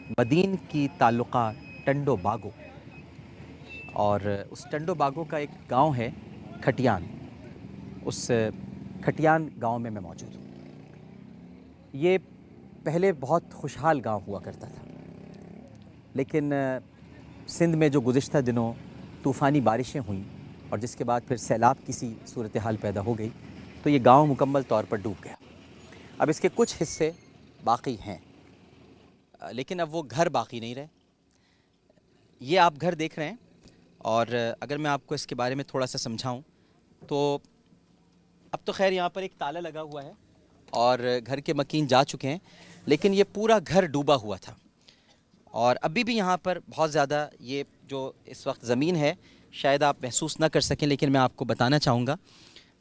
Medina की ताल्लुका टंडो बागो, और उस टंडो बागो का एक गांव है खटियान। उस खटियान गांव में मैं मौजूद हूँ। ये पहले बहुत खुशहाल गांव हुआ करता था, लेकिन सिंध में जो गुज़िश्ता दिनों तूफ़ानी बारिशें हुईं और जिसके बाद फिर सैलाब की सी सूरत हाल पैदा हो गई, तो ये गांव मुकम्मल तौर पर डूब गया। अब इसके कुछ हिस्से बाकी हैं, लेकिन अब वो घर बाकी नहीं रहे। ये आप घर देख रहे हैं, और अगर मैं आपको इसके बारे में थोड़ा सा समझाऊं तो अब तो खैर यहाँ पर एक ताला लगा हुआ है और घर के मकीन जा चुके हैं, लेकिन ये पूरा घर डूबा हुआ था। और अभी भी यहाँ पर बहुत ज़्यादा ये जो इस वक्त ज़मीन है शायद आप महसूस ना कर सकें, लेकिन मैं आपको बताना चाहूँगा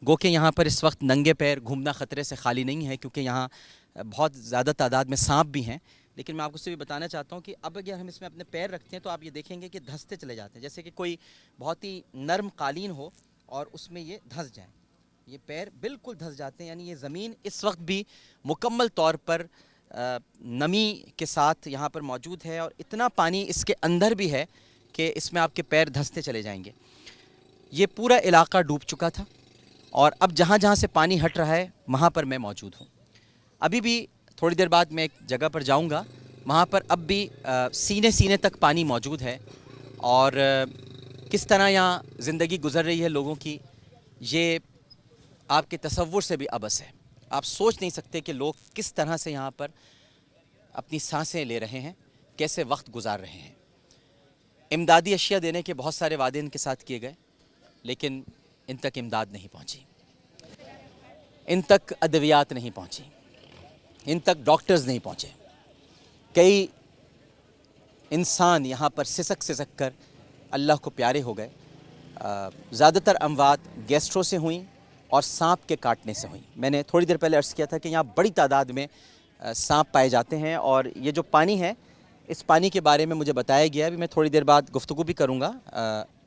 गो कि यहाँ पर इस वक्त नंगे पैर घूमना ख़तरे से खाली नहीं है, क्योंकि यहाँ बहुत ज़्यादा तादाद में सांप भी हैं। लेकिन मैं आपको उससे भी बताना चाहता हूँ कि अब अगर हम इसमें अपने पैर रखते हैं तो आप ये देखेंगे कि धंसते चले जाते हैं, जैसे कि कोई बहुत ही नरम कालीन हो और उसमें ये धंस जाए। ये पैर बिल्कुल धंस जाते हैं, यानी ये ज़मीन इस वक्त भी मुकम्मल तौर पर नमी के साथ यहाँ पर मौजूद है, और इतना पानी इसके अंदर भी है कि इसमें आपके पैर धंसते चले जाएंगे। ये पूरा इलाका डूब चुका था, और अब जहाँ जहाँ से पानी हट रहा है वहाँ पर मैं मौजूद हूँ। अभी भी थोड़ी देर बाद मैं एक जगह पर जाऊँगा, वहाँ पर अब भी सीने सीने तक पानी मौजूद है, और किस तरह यहाँ ज़िंदगी गुज़र रही है लोगों की, ये आपके तसव्वुर से भी अबस है। आप सोच नहीं सकते कि लोग किस तरह से यहाँ पर अपनी सांसें ले रहे हैं, कैसे वक्त गुजार रहे हैं। इमदादी अशिया देने के बहुत सारे वादे इनके साथ किए गए, लेकिन इन तक इमदाद नहीं पहुँची, इन तक अद्वियात नहीं पहुँची, इन तक डॉक्टर्स नहीं पहुँचे। कई इंसान यहाँ पर सिसक सिसक कर अल्लाह को प्यारे हो गए। ज़्यादातर अमवात गैस्ट्रो से हुई और सांप के काटने से हुई। मैंने थोड़ी देर पहले अर्ज़ किया था कि यहाँ बड़ी तादाद में सांप पाए जाते हैं, और ये जो पानी है इस पानी के बारे में मुझे बताया गया। अभी मैं थोड़ी देर बाद गुफ्तगू भी करूँगा।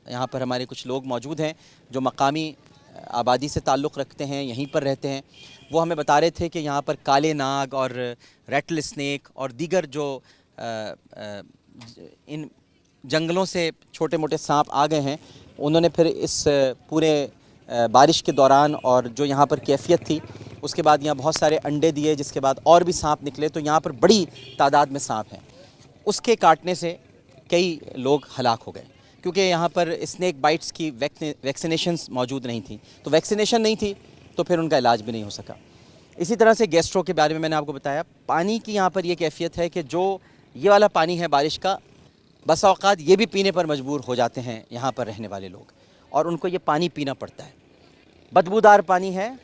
यहाँ पर हमारे कुछ लोग मौजूद हैं जो मकामी आबादी से ताल्लुक़ रखते हैं, यहीं पर रहते हैं। वो हमें बता रहे थे कि यहाँ पर काले नाग और रेटल स्नेक और दीगर जो इन जंगलों से छोटे मोटे सांप आ गए हैं, उन्होंने फिर इस पूरे बारिश के दौरान और जो यहाँ पर कैफियत थी उसके बाद यहाँ बहुत सारे अंडे दिए, जिसके बाद और भी सांप निकले, तो यहाँ पर बड़ी तादाद में सांप हैं। उसके काटने से कई लोग हलाक हो गए, क्योंकि यहाँ पर स्नेक बाइट्स की वैक्सीनेशंस मौजूद नहीं थी। तो वैक्सीनेशन नहीं थी तो फिर उनका इलाज भी नहीं हो सका। इसी तरह से गैस्ट्रो के बारे में मैंने आपको बताया। पानी की यहाँ पर ये कैफियत है कि जो ये वाला पानी है बारिश का, बस औक़ात ये भी पीने पर मजबूर हो जाते हैं यहाँ पर रहने वाले लोग, और उनको ये पानी पीना पड़ता है। बदबूदार पानी है,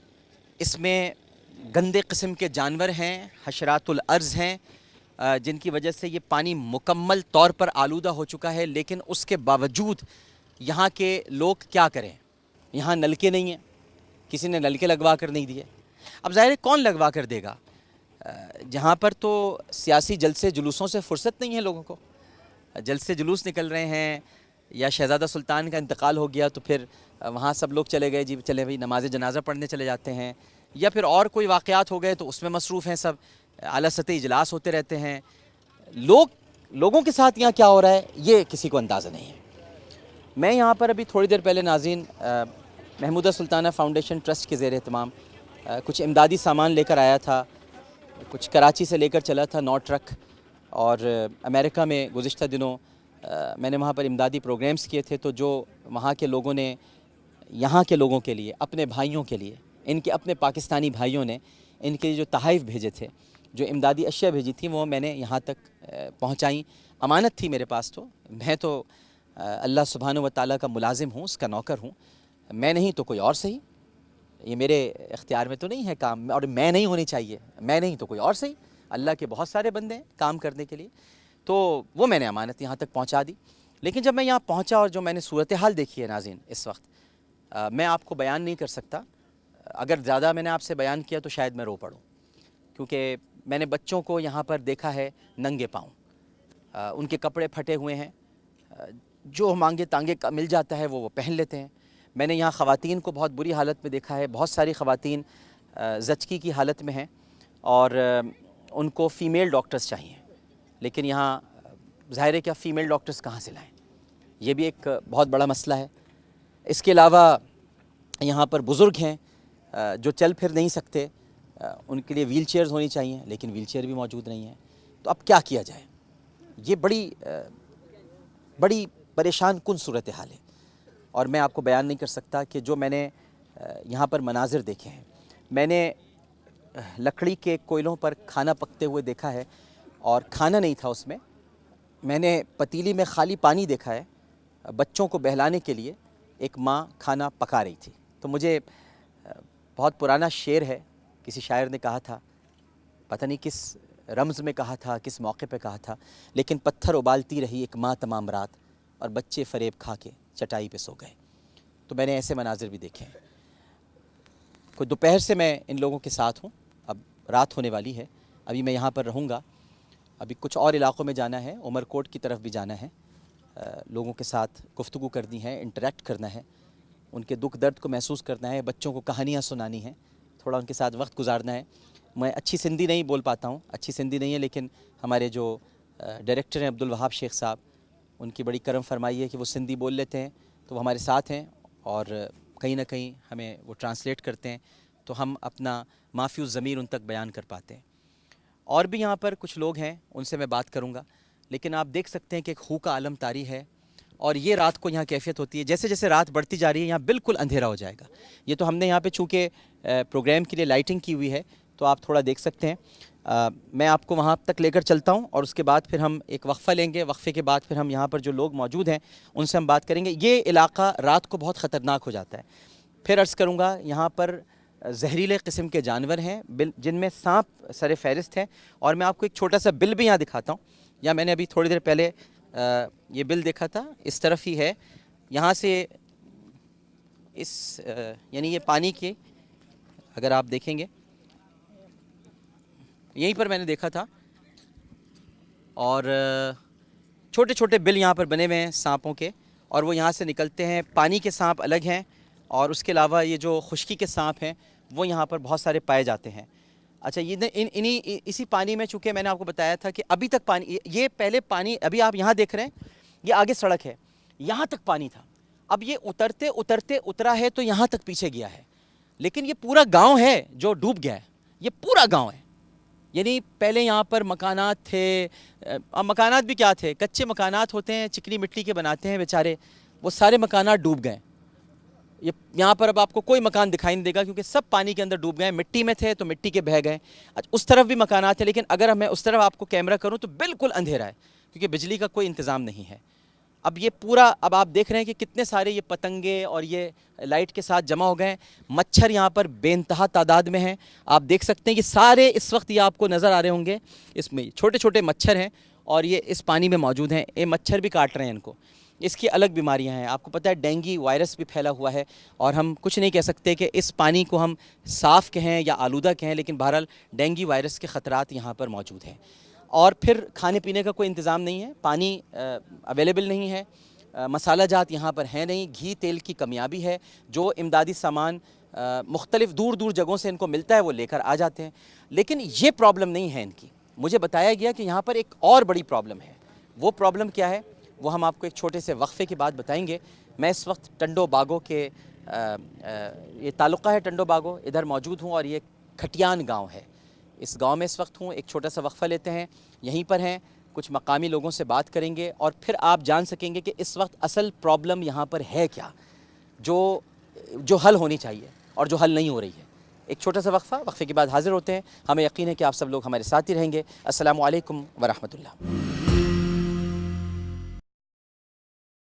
इसमें गंदे किस्म के जानवर हैं, हशरातुल अर्ज़ हैं, जिनकी वजह से ये पानी मुकम्मल तौर पर आलूदा हो चुका है। लेकिन उसके बावजूद यहाँ के लोग क्या करें, यहाँ नलके नहीं हैं, किसी ने नलके लगवा कर नहीं दिए। अब ज़ाहिर है कौन लगवा कर देगा, जहाँ पर तो सियासी जलसे जुलूसों से फुर्सत नहीं है लोगों को। जलसे जुलूस निकल रहे हैं, या शहज़ादा सुल्तान का इंतकाल हो गया तो फिर वहाँ सब लोग चले गए, जी चले भाई नमाज जनाजा पढ़ने चले जाते हैं, या फिर और कोई वाक़यात हो गए तो उसमें मसरूफ़ हैं सब, आला सतही इजलास होते रहते हैं। लोगों के साथ यहाँ क्या हो रहा है ये किसी को अंदाज़ा नहीं है। मैं यहाँ पर अभी थोड़ी देर पहले नाज़रीन महमूदा सुल्ताना फाउंडेशन ट्रस्ट के ज़ेर एहतमाम कुछ इमदादी सामान लेकर आया था। कुछ कराची से लेकर चला था 9 ट्रक, और अमेरिका में गुज़िश्ता दिनों मैंने वहाँ पर इमदादी प्रोग्राम्स किए थे। तो जो वहाँ के लोगों ने यहाँ के लोगों के लिए, अपने भाइयों के लिए, इनके अपने पाकिस्तानी भाइयों ने इनके जो तहाइफ भेजे थे, जो इमदादी अशिया भेजी थी, वो मैंने यहाँ तक पहुँचाई। अमानत थी मेरे पास। तो मैं तो अल्लाह सुब्हानहू व तआला का मुलाजिम हूँ, उसका नौकर हूँ। मैं नहीं तो कोई और सही, ये मेरे इख्तियार में तो नहीं है काम, और मैं नहीं होनी चाहिए, मैं नहीं तो कोई और सही। अल्लाह के बहुत सारे बंदे हैं काम करने के लिए। तो वो मैंने अमानत यहाँ तक पहुँचा दी। लेकिन जब मैं यहाँ पहुँचा और जो मैंने सूरत हाल देखी है नाज़रीन इस वक्त, मैं आपको बयान नहीं कर सकता। अगर ज़्यादा मैंने आपसे बयान किया तो शायद मैं रो पड़ूँ, क्योंकि मैंने बच्चों को यहाँ पर देखा है नंगे पाँव, उनके कपड़े फटे हुए हैं, जो मांगे तांगे मिल जाता है वो पहन लेते हैं। मैंने यहाँ ख़वातीन को बहुत बुरी हालत में देखा है, बहुत सारी ख़वातीन ज़चकी की हालत में हैं, और उनको फ़ीमेल डॉक्टर्स चाहिए, لیکن یہاں ظاہر ہے کہ آپ فیمیل ڈاکٹرز کہاں سے لائیں، یہ بھی ایک بہت بڑا مسئلہ ہے۔ اس کے علاوہ یہاں پر بزرگ ہیں جو چل پھر نہیں سکتے، ان کے لیے ویل چیئرز ہونی چاہیے، لیکن ویل چیئر بھی موجود نہیں ہیں۔ تو اب کیا کیا جائے؟ یہ بڑی پریشان کن صورتحال ہے، اور میں آپ کو بیان نہیں کر سکتا کہ جو میں نے یہاں پر مناظر دیکھے ہیں۔ میں نے لکڑی کے کوئلوں پر کھانا پکتے ہوئے دیکھا ہے، اور کھانا نہیں تھا اس میں۔ میں نے پتیلی میں خالی پانی دیکھا ہے، بچوں کو بہلانے کے لیے ایک ماں کھانا پکا رہی تھی۔ تو مجھے بہت پرانا شعر ہے، کسی شاعر نے کہا تھا، پتہ نہیں کس رمز میں کہا تھا، کس موقع پہ کہا تھا، لیکن پتھر ابالتی رہی ایک ماں تمام رات، اور بچے فریب کھا کے چٹائی پہ سو گئے۔ تو میں نے ایسے مناظر بھی دیکھے ہیں۔ کوئی دوپہر سے میں ان لوگوں کے ساتھ ہوں، اب رات ہونے والی ہے، ابھی میں یہاں پر رہوں گا، ابھی کچھ اور علاقوں میں جانا ہے، عمر کوٹ کی طرف بھی جانا ہے، لوگوں کے ساتھ گفتگو کرنی ہے، انٹریکٹ کرنا ہے، ان کے دکھ درد کو محسوس کرنا ہے، بچوں کو کہانیاں سنانی ہیں، تھوڑا ان کے ساتھ وقت گزارنا ہے۔ میں اچھی سندھی نہیں بول پاتا ہوں، اچھی سندھی نہیں ہے، لیکن ہمارے جو ڈائریکٹر ہیں عبدالوہاب شیخ صاحب، ان کی بڑی کرم فرمائی ہے کہ وہ سندھی بول لیتے ہیں، تو وہ ہمارے ساتھ ہیں اور کہیں نہ کہیں ہمیں وہ ٹرانسلیٹ کرتے ہیں، تو ہم اپنا معافی الضمیر ان تک بیان کر پاتے ہیں۔ اور بھی یہاں پر کچھ لوگ ہیں، ان سے میں بات کروں گا، لیکن آپ دیکھ سکتے ہیں کہ ایک خو کا عالم طاری ہے، اور یہ رات کو یہاں کیفیت ہوتی ہے، جیسے جیسے رات بڑھتی جا رہی ہے یہاں بالکل اندھیرا ہو جائے گا۔ یہ تو ہم نے یہاں پہ چونکہ پروگرام کے لیے لائٹنگ کی ہوئی ہے، تو آپ تھوڑا دیکھ سکتے ہیں۔ میں آپ کو وہاں تک لے کر چلتا ہوں، اور اس کے بعد پھر ہم ایک وقفہ لیں گے، وقفے کے بعد پھر ہم یہاں پر جو لوگ موجود ہیں ان سے ہم بات کریں گے۔ یہ علاقہ رات کو بہت خطرناک ہو جاتا ہے۔ پھر عرض کروں گا، یہاں پر زہریلے قسم کے جانور ہیں جن میں سانپ سر فہرست ہے، اور میں آپ کو ایک چھوٹا سا بل بھی یہاں دکھاتا ہوں۔ یا میں نے ابھی تھوڑی دیر پہلے یہ بل دیکھا تھا، اس طرف ہی ہے، یہاں سے یعنی یہ پانی کے، اگر آپ دیکھیں گے یہیں پر میں نے دیکھا تھا، اور چھوٹے چھوٹے بل یہاں پر بنے ہوئے ہیں سانپوں کے، اور وہ یہاں سے نکلتے ہیں۔ پانی کے سانپ الگ ہیں، اور اس کے علاوہ یہ جو خشکی کے سانپ ہیں وہ یہاں پر بہت سارے پائے جاتے ہیں۔ اچھا، اسی پانی میں، چونکہ میں نے آپ کو بتایا تھا کہ ابھی تک پانی، یہ پہلے پانی ابھی آپ یہاں دیکھ رہے ہیں، یہ آگے سڑک ہے، یہاں تک پانی تھا، اب یہ اترتے اترتے اترا ہے تو یہاں تک پیچھے گیا ہے، لیکن یہ پورا گاؤں ہے جو ڈوب گیا ہے، یہ پورا گاؤں ہے۔ یعنی پہلے یہاں پر مکانات تھے، مکانات بھی کیا تھے، کچے مکانات ہوتے ہیں، چکنی مٹی کے بناتے ہیں بیچارے، وہ سارے مکانات ڈوب گئے۔ یہاں پر اب آپ کو کوئی مکان دکھائی نہیں دے گا، کیونکہ سب پانی کے اندر ڈوب گئے، مٹی میں تھے تو مٹی کے بہہ گئے۔ اس طرف بھی مکانات ہیں، لیکن اگر میں اس طرف آپ کو کیمرہ کروں تو بالکل اندھیرا ہے، کیونکہ بجلی کا کوئی انتظام نہیں ہے۔ اب یہ پورا، اب آپ دیکھ رہے ہیں کہ کتنے سارے یہ پتنگے اور یہ لائٹ کے ساتھ جمع ہو گئے ہیں۔ مچھر یہاں پر بے انتہا تعداد میں ہیں، آپ دیکھ سکتے ہیں، یہ سارے اس وقت یہ آپ کو نظر آ رہے ہوں گے، اس میں چھوٹے چھوٹے مچھر ہیں، اور یہ اس پانی میں موجود ہیں۔ یہ مچھر بھی کاٹ رہے ہیں ان کو، اس کی الگ بیماریاں ہیں۔ آپ کو پتہ ہے ڈینگی وائرس بھی پھیلا ہوا ہے، اور ہم کچھ نہیں کہہ سکتے کہ اس پانی کو ہم صاف کہیں یا آلودہ کہیں، لیکن بہرحال ڈینگی وائرس کے خطرات یہاں پر موجود ہیں۔ اور پھر کھانے پینے کا کوئی انتظام نہیں ہے، پانی اویلیبل نہیں ہے، مسالہ جات یہاں پر ہیں نہیں، گھی تیل کی کمیابی ہے، جو امدادی سامان مختلف دور دور جگہوں سے ان کو ملتا ہے وہ لے کر آ جاتے ہیں، لیکن یہ پرابلم نہیں ہے ان کی۔ مجھے بتایا گیا کہ یہاں پر ایک اور بڑی پرابلم ہے۔ وہ پرابلم کیا ہے وہ ہم آپ کو ایک چھوٹے سے وقفے کے بعد بتائیں گے۔ میں اس وقت ٹنڈو باگو کے یہ تعلقہ ہے ٹنڈو باگو، ادھر موجود ہوں، اور یہ کھٹیان گاؤں ہے، اس گاؤں میں اس وقت ہوں۔ ایک چھوٹا سا وقفہ لیتے ہیں، یہیں پر ہیں، کچھ مقامی لوگوں سے بات کریں گے، اور پھر آپ جان سکیں گے کہ اس وقت اصل پرابلم یہاں پر ہے کیا، جو حل ہونی چاہیے اور جو حل نہیں ہو رہی ہے۔ ایک چھوٹا سا وقفہ، وقفے کے بعد حاضر ہوتے ہیں۔ ہمیں یقین ہے کہ آپ سب لوگ ہمارے ساتھ ہی رہیں گے۔ السلام علیکم ورحمۃ اللہ۔